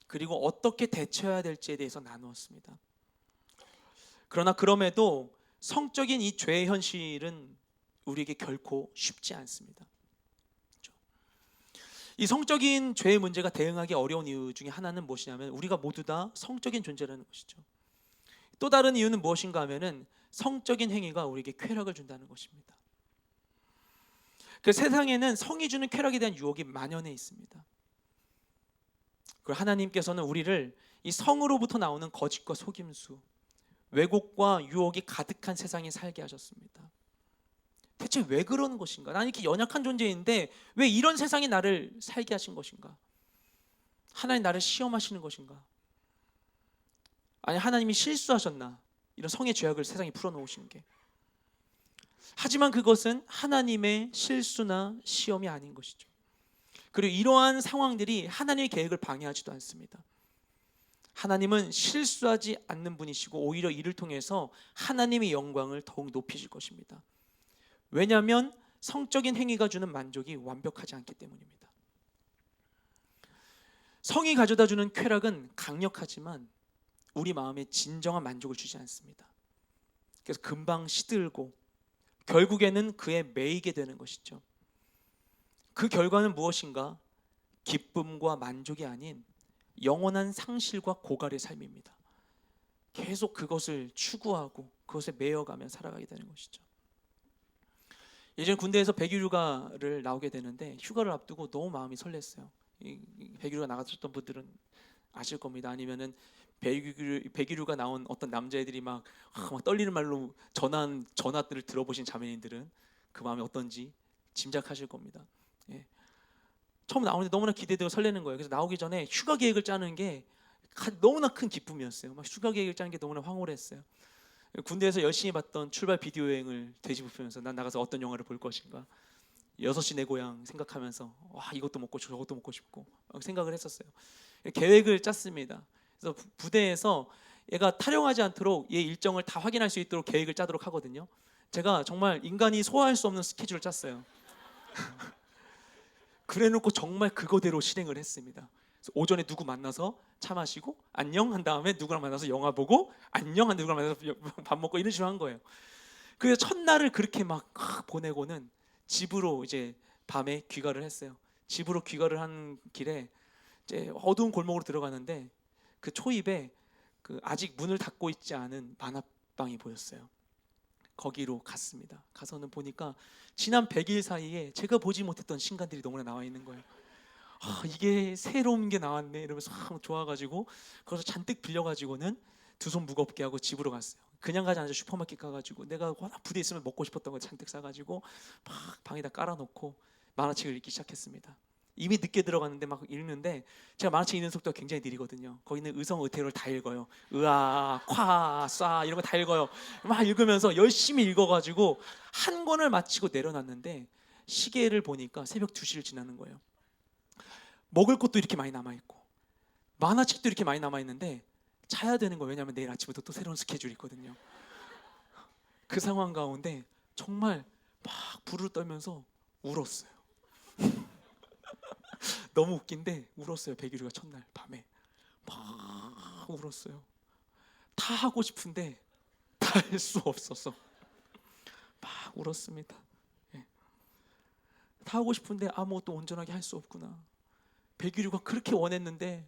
[SPEAKER 1] 그리고 어떻게 대처해야 될지에 대해서 나누었습니다. 그러나 그럼에도 성적인 이 죄의 현실은 우리에게 결코 쉽지 않습니다. 이 성적인 죄의 문제가 대응하기 어려운 이유 중에 하나는 무엇이냐면 우리가 모두 다 성적인 존재라는 것이죠. 또 다른 이유는 무엇인가 하면은 성적인 행위가 우리에게 쾌락을 준다는 것입니다. 그 세상에는 성이 주는 쾌락에 대한 유혹이 만연해 있습니다. 그리고 하나님께서는 우리를 이 성으로부터 나오는 거짓과 속임수, 왜곡과 유혹이 가득한 세상에 살게 하셨습니다. 대체 왜 그러는 것인가? 나는 이렇게 연약한 존재인데 왜 이런 세상에 나를 살게 하신 것인가? 하나님 나를 시험하시는 것인가? 아니 하나님이 실수하셨나? 이런 성의 죄악을 세상에 풀어놓으신 게. 하지만 그것은 하나님의 실수나 시험이 아닌 것이죠. 그리고 이러한 상황들이 하나님의 계획을 방해하지도 않습니다. 하나님은 실수하지 않는 분이시고 오히려 이를 통해서 하나님의 영광을 더욱 높이실 것입니다. 왜냐하면 성적인 행위가 주는 만족이 완벽하지 않기 때문입니다. 성이 가져다주는 쾌락은 강력하지만 우리 마음에 진정한 만족을 주지 않습니다. 그래서 금방 시들고 결국에는 그에 매이게 되는 것이죠. 그 결과는 무엇인가? 기쁨과 만족이 아닌 영원한 상실과 고갈의 삶입니다. 계속 그것을 추구하고 그것에 매여가며 살아가게 되는 것이죠. 예전 군대에서 백일휴가를 나오게 되는데 휴가를 앞두고 너무 마음이 설렜어요. 백일휴가 나가셨던 분들은 아실 겁니다. 아니면은 백일휴가 나온 어떤 남자애들이 막 떨리는 말로 전화들을 들어보신 자매님들은 그 마음이 어떤지 짐작하실 겁니다. 처음 나오는데 너무나 기대되고 설레는 거예요. 그래서 나오기 전에 휴가 계획을 짜는 게 너무나 큰 기쁨이었어요. 막 휴가 계획을 짜는 게 너무나 황홀했어요. 군대에서 열심히 봤던 출발 비디오 여행을 되짚으면서 난 나가서 어떤 영화를 볼 것인가, 6시 내 고향 생각하면서 와 이것도 먹고 저것도 먹고 싶고 생각을 했었어요. 계획을 짰습니다. 그래서 부대에서 얘가 탈영하지 않도록 얘 일정을 다 확인할 수 있도록 계획을 짜도록 하거든요. 제가 정말 인간이 소화할 수 없는 스케줄을 짰어요. 그래놓고 정말 그거대로 실행을 했습니다. 그래서 오전에 누구 만나서 차 마시고 안녕 한 다음에 누구랑 만나서 영화 보고 안녕 한 누구랑 만나서 밥 먹고 이런 식으로 한 거예요. 그래서 첫날을 그렇게 막 보내고는 집으로 이제 밤에 귀가를 했어요. 집으로 귀가를 한 길에 이제 어두운 골목으로 들어가는데 그 초입에 그 아직 문을 닫고 있지 않은 만화방이 보였어요. 거기로 갔습니다. 가서는 보니까 지난 100일 사이에 제가 보지 못했던 신간들이 너무나 나와 있는 거예요. 이게 새로운 게 나왔네 이러면서 막 좋아가지고 거기서 잔뜩 빌려가지고는 두 손 무겁게 하고 집으로 갔어요. 그냥 가지 않아서 슈퍼마켓 가가지고 내가 워낙 부대 있으면 먹고 싶었던 거 잔뜩 사가지고 막 방에다 깔아놓고 만화책을 읽기 시작했습니다. 이미 늦게 들어갔는데 막 읽는데, 제가 만화책 읽는 속도가 굉장히 느리거든요. 거기는 의성의태어를 다 읽어요. 으아, 夸, 쏴 이런 거 다 읽어요. 막 읽으면서 열심히 읽어가지고 한 권을 마치고 내려놨는데 시계를 보니까 새벽 2시를 지나는 거예요. 먹을 것도 이렇게 많이 남아있고 만화책도 이렇게 많이 남아있는데 자야 되는 거예요. 왜냐하면 내일 아침부터 또 새로운 스케줄이 있거든요. 그 상황 가운데 정말 막 부르르 떨면서 울었어요. 너무 웃긴데 울었어요. 백일우가 첫날 밤에 막 울었어요. 다 하고 싶은데 다 할 수 없어서 막 울었습니다. 예. 다 하고 싶은데 아무것도 온전하게 할 수 없구나. 백일우가 그렇게 원했는데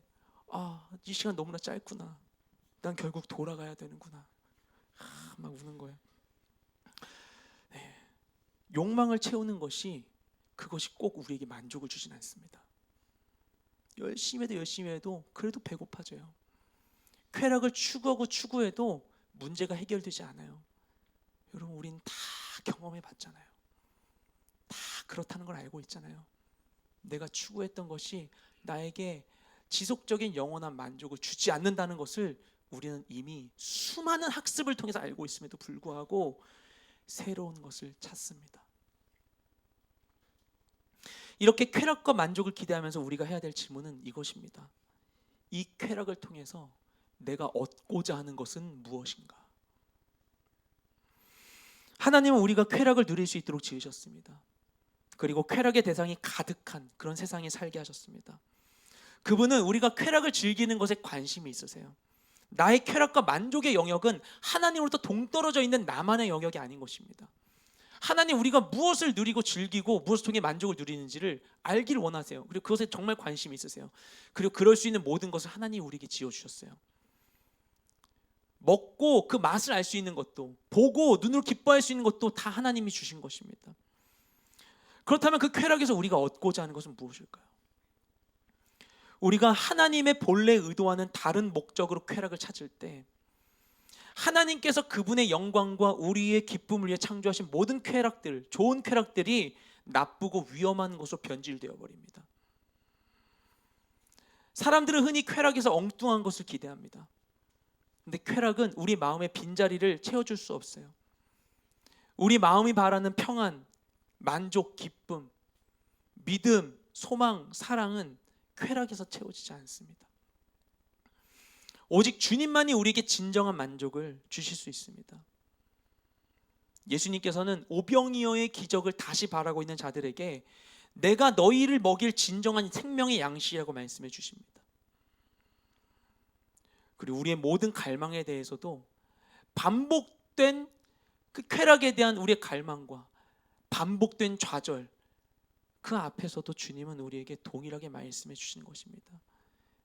[SPEAKER 1] 이 시간 너무나 짧구나. 난 결국 돌아가야 되는구나. 막 우는 거예요. 네. 욕망을 채우는 것이, 그것이 꼭 우리에게 만족을 주진 않습니다. 열심히 해도 그래도 배고파져요. 쾌락을 추구하고 추구해도 문제가 해결되지 않아요. 여러분, 우린 다 경험해 봤잖아요. 다 그렇다는 걸 알고 있잖아요. 내가 추구했던 것이 나에게 지속적인 영원한 만족을 주지 않는다는 것을 우리는 이미 수많은 학습을 통해서 알고 있음에도 불구하고 새로운 것을 찾습니다. 이렇게 쾌락과 만족을 기대하면서 우리가 해야 될 질문은 이것입니다. 이 쾌락을 통해서 내가 얻고자 하는 것은 무엇인가? 하나님은 우리가 쾌락을 누릴 수 있도록 지으셨습니다. 그리고 쾌락의 대상이 가득한 그런 세상에 살게 하셨습니다. 그분은 우리가 쾌락을 즐기는 것에 관심이 있으세요. 나의 쾌락과 만족의 영역은 하나님으로부터 동떨어져 있는 나만의 영역이 아닌 것입니다. 하나님, 우리가 무엇을 누리고 즐기고 무엇을 통해 만족을 누리는지를 알기를 원하세요. 그리고 그것에 정말 관심이 있으세요. 그리고 그럴 수 있는 모든 것을 하나님이 우리에게 지어주셨어요. 먹고 그 맛을 알 수 있는 것도, 보고 눈으로 기뻐할 수 있는 것도 다 하나님이 주신 것입니다. 그렇다면 그 쾌락에서 우리가 얻고자 하는 것은 무엇일까요? 우리가 하나님의 본래 의도와는 다른 목적으로 쾌락을 찾을 때, 하나님께서 그분의 영광과 우리의 기쁨을 위해 창조하신 모든 쾌락들, 좋은 쾌락들이 나쁘고 위험한 것으로 변질되어 버립니다. 사람들은 흔히 쾌락에서 엉뚱한 것을 기대합니다. 근데 쾌락은 우리 마음의 빈자리를 채워줄 수 없어요. 우리 마음이 바라는 평안, 만족, 기쁨, 믿음, 소망, 사랑은 쾌락에서 채워지지 않습니다. 오직 주님만이 우리에게 진정한 만족을 주실 수 있습니다. 예수님께서는 오병이어의 기적을 다시 바라고 있는 자들에게 내가 너희를 먹일 진정한 생명의 양식이라고 말씀해 주십니다. 그리고 우리의 모든 갈망에 대해서도 반복된 그 쾌락에 대한 우리의 갈망과 반복된 좌절, 그 앞에서도 주님은 우리에게 동일하게 말씀해 주시는 것입니다.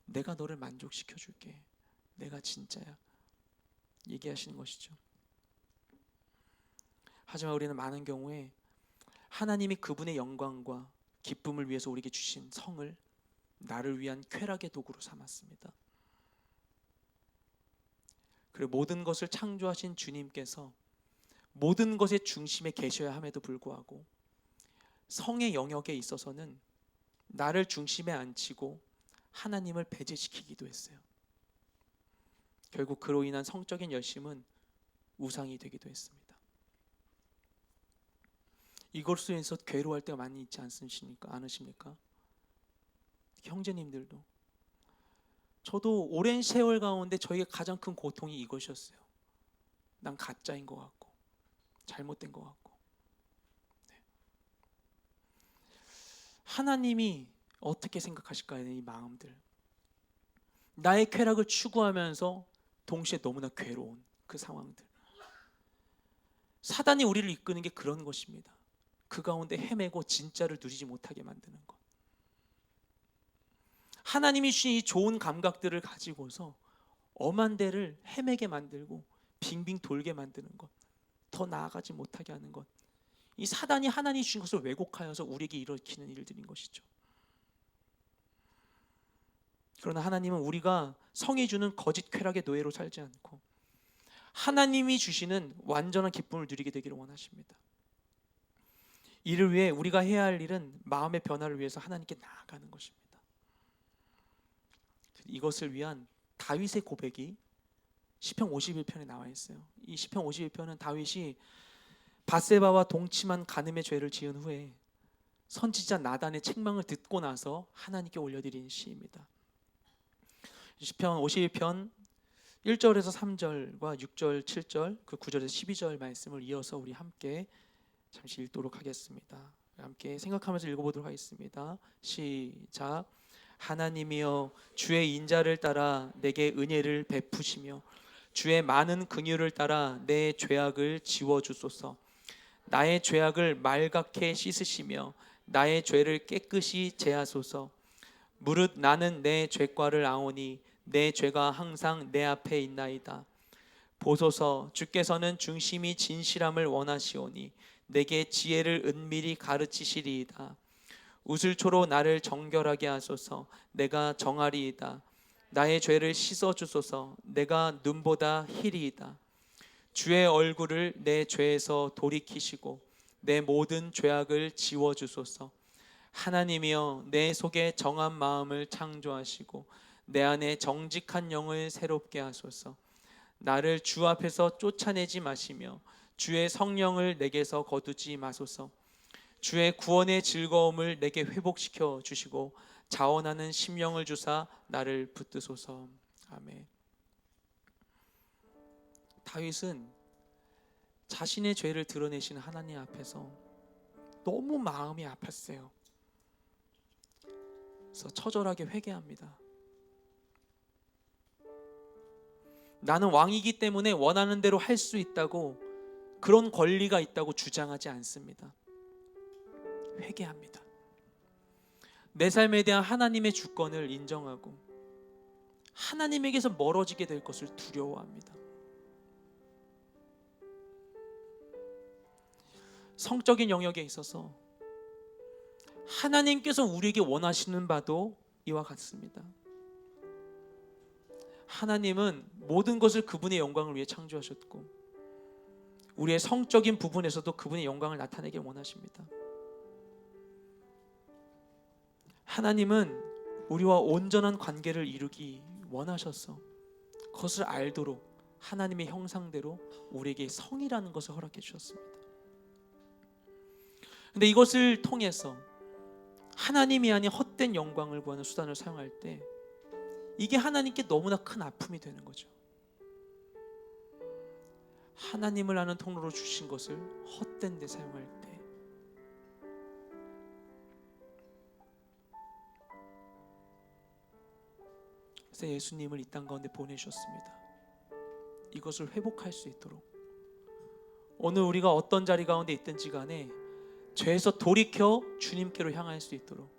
[SPEAKER 1] 내가 너를 만족시켜 줄게. 내가 진짜야. 얘기하시는 것이죠. 하지만 우리는 많은 경우에 하나님이 그분의 영광과 기쁨을 위해서 우리에게 주신 성을 나를 위한 쾌락의 도구로 삼았습니다. 그리고 모든 것을 창조하신 주님께서 모든 것의 중심에 계셔야 함에도 불구하고 성의 영역에 있어서는 나를 중심에 앉히고 하나님을 배제시키기도 했어요. 결국 그로 인한 성적인 열심은 우상이 되기도 했습니다. 이것으로 인해서 괴로워할 때가 많이 있지 않으십니까? 형제님들도. 저도 오랜 세월 가운데 저에게 가장 큰 고통이 이것이었어요. 난 가짜인 것 같고 잘못된 것 같고. 네. 하나님이 어떻게 생각하실까요? 이 마음들. 나의 쾌락을 추구하면서 동시에 너무나 괴로운 그 상황들. 사단이 우리를 이끄는 게 그런 것입니다. 그 가운데 헤매고 진짜를 누리지 못하게 만드는 것. 하나님이 주신 이 좋은 감각들을 가지고서 엄한 데를 헤매게 만들고 빙빙 돌게 만드는 것, 더 나아가지 못하게 하는 것, 이 사단이 하나님이 주신 것을 왜곡하여서 우리에게 일으키는 일들인 것이죠. 그러나 하나님은 우리가 성이 주는 거짓 쾌락의 노예로 살지 않고 하나님이 주시는 완전한 기쁨을 누리게 되기를 원하십니다. 이를 위해 우리가 해야 할 일은 마음의 변화를 위해서 하나님께 나아가는 것입니다. 이것을 위한 다윗의 고백이 시편 51편에 나와 있어요. 이 시편 51편은 다윗이 밧세바와 동침한 간음의 죄를 지은 후에 선지자 나단의 책망을 듣고 나서 하나님께 올려드린 시입니다. 시편 51편 1절에서 3절과 6절, 7절, 그 9절에서 12절 말씀을 이어서 우리 함께 잠시 읽도록 하겠습니다. 함께 생각하면서 읽어보도록 하겠습니다. 시작. 하나님이여 주의 인자를 따라 내게 은혜를 베푸시며 주의 많은 긍휼을 따라 내 죄악을 지워주소서. 나의 죄악을 말갛게 씻으시며 나의 죄를 깨끗이 제하소서. 무릇 나는 내 죄과를 아오니 내 죄가 항상 내 앞에 있나이다. 보소서 주께서는 중심이 진실함을 원하시오니 내게 지혜를 은밀히 가르치시리이다. 우슬초로 나를 정결하게 하소서. 내가 정하리이다. 나의 죄를 씻어주소서. 내가 눈보다 희리이다. 주의 얼굴을 내 죄에서 돌이키시고 내 모든 죄악을 지워주소서. 하나님이여 내 속에 정한 마음을 창조하시고 내 안에 정직한 영을 새롭게 하소서. 나를 주 앞에서 쫓아내지 마시며 주의 성령을 내게서 거두지 마소서. 주의 구원의 즐거움을 내게 회복시켜 주시고 자원하는 심령을 주사 나를 붙드소서. 아멘. 다윗은 자신의 죄를 드러내신 하나님 앞에서 너무 마음이 아팠어요. 그래서 처절하게 회개합니다. 나는 왕이기 때문에 원하는 대로 할 수 있다고, 그런 권리가 있다고 주장하지 않습니다. 회개합니다. 내 삶에 대한 하나님의 주권을 인정하고 하나님에게서 멀어지게 될 것을 두려워합니다. 성적인 영역에 있어서 하나님께서 우리에게 원하시는 바도 이와 같습니다. 하나님은 모든 것을 그분의 영광을 위해 창조하셨고 우리의 성적인 부분에서도 그분의 영광을 나타내길 원하십니다. 하나님은 우리와 온전한 관계를 이루기 원하셔서 그것을 알도록 하나님의 형상대로 우리에게 성이라는 것을 허락해 주셨습니다. 근데 이것을 통해서 하나님이 아닌 헛된 영광을 구하는 수단을 사용할 때 이게 하나님께 너무나 큰 아픔이 되는 거죠. 하나님을 아는 통로로 주신 것을 헛된 데 사용할 때 그래서 예수님을 이 땅 가운데 보내주셨습니다. 이것을 회복할 수 있도록 오늘 우리가 어떤 자리 가운데 있든지 간에 죄에서 돌이켜 주님께로 향할 수 있도록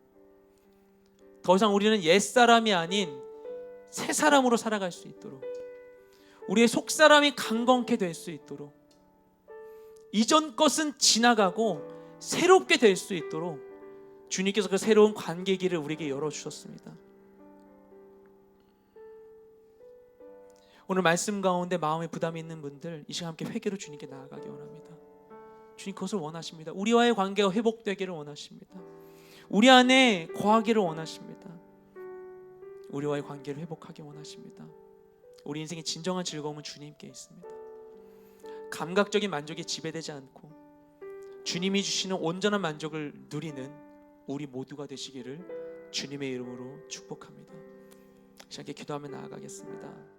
[SPEAKER 1] 더 이상 우리는 옛사람이 아닌 새 사람으로 살아갈 수 있도록 우리의 속사람이 강건케 될 수 있도록 이전 것은 지나가고 새롭게 될 수 있도록 주님께서 그 새로운 관계 길을 우리에게 열어주셨습니다. 오늘 말씀 가운데 마음에 부담이 있는 분들 이 시간 함께 회개로 주님께 나아가기 원합니다. 주님 그것을 원하십니다. 우리와의 관계가 회복되기를 원하십니다. 우리 안에 거하기를 원하십니다. 우리와의 관계를 회복하기 원하십니다. 우리 인생의 진정한 즐거움은 주님께 있습니다. 감각적인 만족에 지배되지 않고 주님이 주시는 온전한 만족을 누리는 우리 모두가 되시기를 주님의 이름으로 축복합니다. 시작에 기도하며 나아가겠습니다.